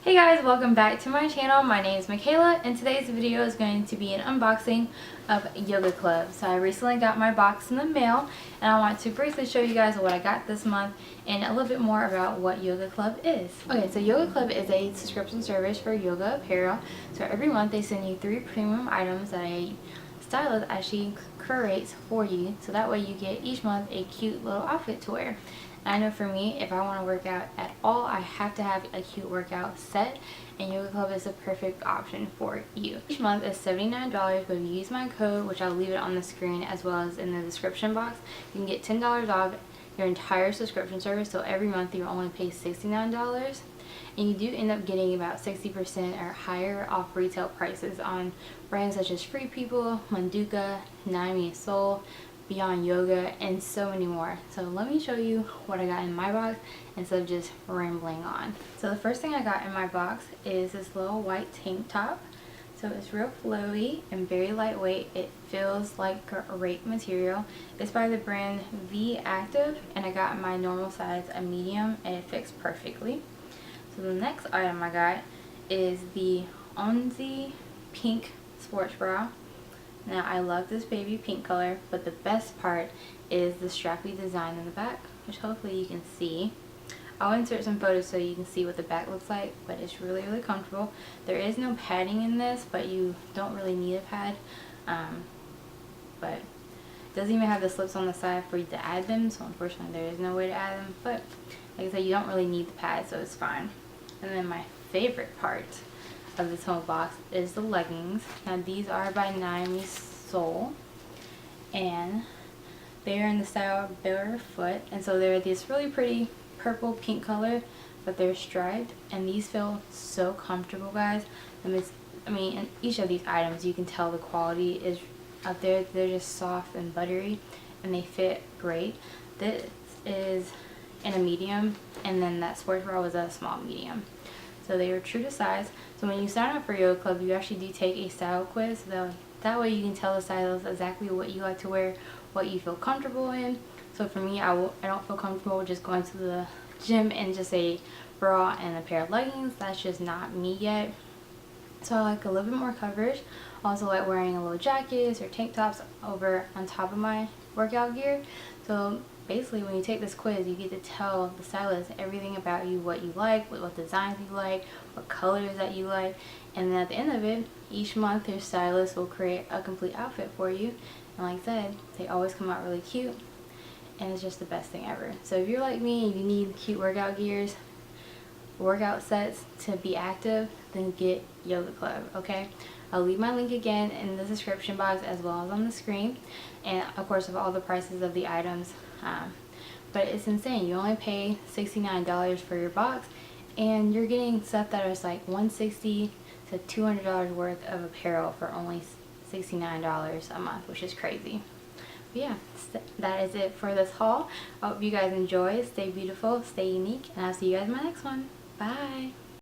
Hey guys, welcome back to my channel. My name is Michaela and today's video is going to be an unboxing of Yoga Club. So I recently got my box in the mail and I want to briefly show you guys what I got this month and a little bit more about what Yoga Club is. Okay, so Yoga Club is a subscription service for yoga apparel. So every month they send you 3 premium items that a stylist actually curates for you, so that way you get each month a cute little outfit to wear. I know for me, if I want to work out at all, I have to have a cute workout set, and Yoga Club is the perfect option for you. Each month is $79, but if you use my code, which I'll leave it on the screen as well as in the description box, you can get $10 off your entire subscription service. So every month you only pay $69, and you do end up getting about 60% or higher off retail prices on brands such as Free People, Manduka, Naomi Soul, Beyond Yoga, and so many more. So let me show you what I got in my box instead of just rambling on. So the first thing I got in my box is this little white tank top. So it's real flowy and very lightweight. It feels like a rape material. It's by the brand V Active, and I got my normal size a medium and it fits perfectly. So the next item I got is the Onzi pink sports bra. Now I love this baby pink color, but the best part is the strappy design in the back, which hopefully you can see. I'll insert some photos so you can see what the back looks like, but it's really comfortable. There is no padding in this, but you don't really need a pad. But it doesn't even have the slips on the side for you to add them, so unfortunately there is no way to add them. But like I said, you don't really need the pad, so it's fine. And then my favorite part of this whole box is the leggings. Now these are by Naomi Soul, and they are in the style barefoot, and so they're this really pretty purple pink color, but they're striped, and these feel so comfortable, guys. I mean, in each of these items you can tell the quality is up there. They're just soft and buttery, and they fit great. This is in a medium, and then that sports bra was a small medium. So they are true to size. So when you sign up for Yoga Club, you actually do take a style quiz. So that way you can tell the stylist exactly what you like to wear, what you feel comfortable in. So for me, I don't feel comfortable just going to the gym in just a bra and a pair of leggings. That's just not me yet. So I like a little bit more coverage. I also like wearing a little jackets or tank tops over on top of my workout gear. So basically when you take this quiz, you get to tell the stylist everything about you, what you like, what designs you like, what colors that you like, and then at the end of it, each month your stylist will create a complete outfit for you. And like I said, they always come out really cute, and it's just the best thing ever. So if you're like me and you need cute workout sets to be active, then get Yoga Club, okay? I'll leave my link again in the description box as well as on the screen, and of course of all the prices of the items. But it's insane. You only pay $69 for your box, and you're getting stuff that is like $160 to $200 worth of apparel for only $69 a month, which is crazy. But yeah, that is it for this haul. I hope you guys enjoy. Stay beautiful, stay unique, and I'll see you guys in my next one. Bye!